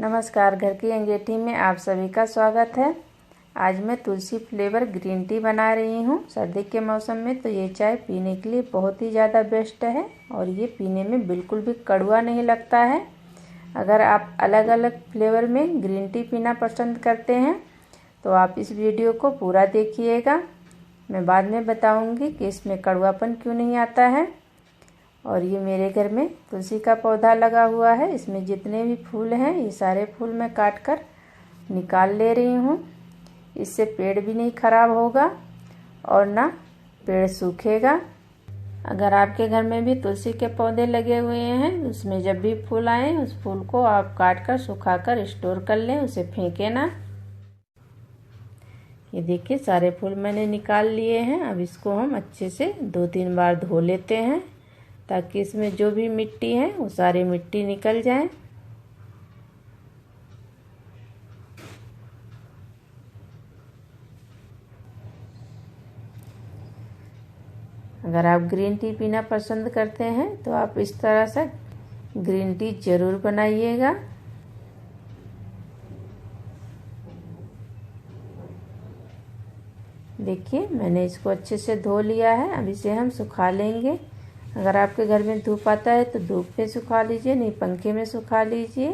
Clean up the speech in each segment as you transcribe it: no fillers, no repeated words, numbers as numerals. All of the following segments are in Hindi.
नमस्कार, घर की अंगेठी में आप सभी का स्वागत है। आज मैं तुलसी फ्लेवर ग्रीन टी बना रही हूँ। सर्दी के मौसम में तो ये चाय पीने के लिए बहुत ही ज़्यादा बेस्ट है और ये पीने में बिल्कुल भी कड़वा नहीं लगता है। अगर आप अलग अलग फ्लेवर में ग्रीन टी पीना पसंद करते हैं तो आप इस वीडियो को पूरा देखिएगा। मैं बाद में बताऊँगी कि इसमें कड़वापन क्यों नहीं आता है। और ये मेरे घर में तुलसी का पौधा लगा हुआ है। इसमें जितने भी फूल हैं ये सारे फूल मैं काट कर निकाल ले रही हूँ। इससे पेड़ भी नहीं खराब होगा और ना पेड़ सूखेगा। अगर आपके घर में भी तुलसी के पौधे लगे हुए हैं उसमें जब भी फूल आए उस फूल को आप काट कर सुखा कर स्टोर कर लें, उसे फेंकें ना। ये देखिए सारे फूल मैंने निकाल लिए हैं। अब इसको हम अच्छे से 2-3 बार धो लेते हैं ताकि इसमें जो भी मिट्टी है वो सारी मिट्टी निकल जाए। अगर आप ग्रीन टी पीना पसंद करते हैं तो आप इस तरह से ग्रीन टी ज़रूर बनाइएगा। देखिए मैंने इसको अच्छे से धो लिया है। अब इसे हम सुखा लेंगे। अगर आपके घर में धूप आता है तो धूप पे सुखा लीजिए, नहीं पंखे में सुखा लीजिए।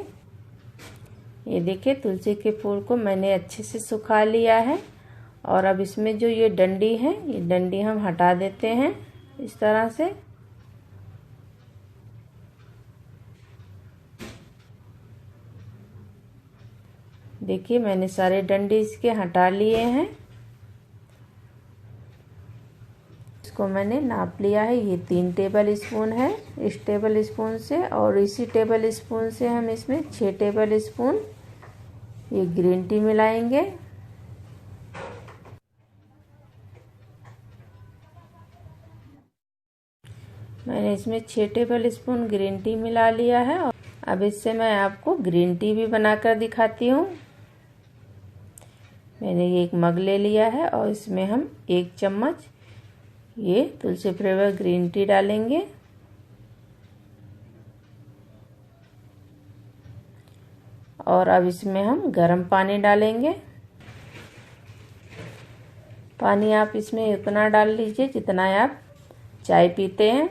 ये देखिए तुलसी के फूल को मैंने अच्छे से सुखा लिया है। और अब इसमें जो ये डंडी है ये डंडी हम हटा देते हैं इस तरह से। देखिए मैंने सारे डंडी इसके हटा लिए हैं। इसको मैंने नाप लिया है, ये 3 टेबल स्पून है। इस टेबल स्पून से और इसी टेबल स्पून से हम इसमें 6 टेबल स्पून ये ग्रीन टी मिलाएंगे। मैंने इसमें 6 टेबल स्पून ग्रीन टी मिला लिया है। और अब इससे मैं आपको ग्रीन टी भी बनाकर दिखाती हूँ। मैंने ये एक मग ले लिया है और इसमें हम 1 चम्मच ये तुलसी फ्लेवर ग्रीन टी डालेंगे। और अब इसमें हम गर्म पानी डालेंगे। पानी आप इसमें उतना डाल लीजिए जितना आप चाय पीते हैं।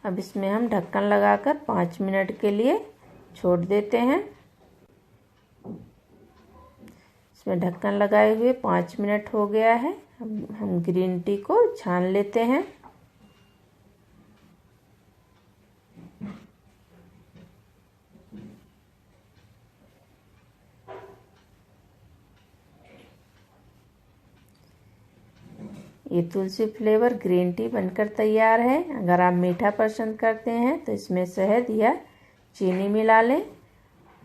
अब इसमें हम ढक्कन लगाकर 5 मिनट के लिए छोड़ देते हैं। इसमें ढक्कन लगाए हुए 5 मिनट हो गया है। अब हम ग्रीन टी को छान लेते हैं। ये तुलसी फ्लेवर ग्रीन टी बनकर तैयार है। अगर आप मीठा पसंद करते हैं तो इसमें शहद या चीनी मिला लें।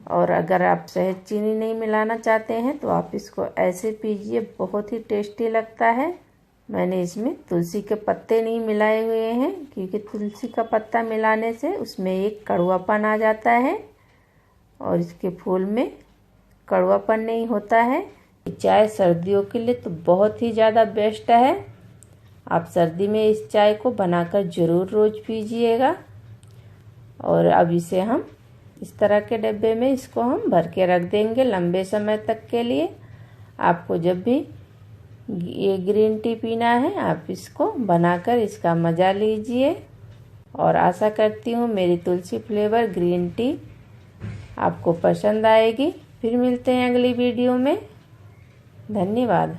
और अगर आप शहद चीनी नहीं मिलाना चाहते हैं तो आप इसको ऐसे पीजिए, बहुत ही टेस्टी लगता है। मैंने इसमें तुलसी के पत्ते नहीं मिलाए हुए हैं क्योंकि तुलसी का पत्ता मिलाने से उसमें एक कड़वापन आ जाता है और इसके फूल में कड़वापन नहीं होता है। चाय सर्दियों के लिए तो बहुत ही ज़्यादा बेस्ट है। आप सर्दी में इस चाय को बनाकर ज़रूर रोज़ पीजिएगा। और अब इसे हम इस तरह के डब्बे में इसको हम भर के रख देंगे लंबे समय तक के लिए। आपको जब भी ये ग्रीन टी पीना है आप इसको बनाकर इसका मज़ा लीजिए। और आशा करती हूँ मेरी तुलसी फ्लेवर ग्रीन टी आपको पसंद आएगी। फिर मिलते हैं अगली वीडियो में। धन्यवाद।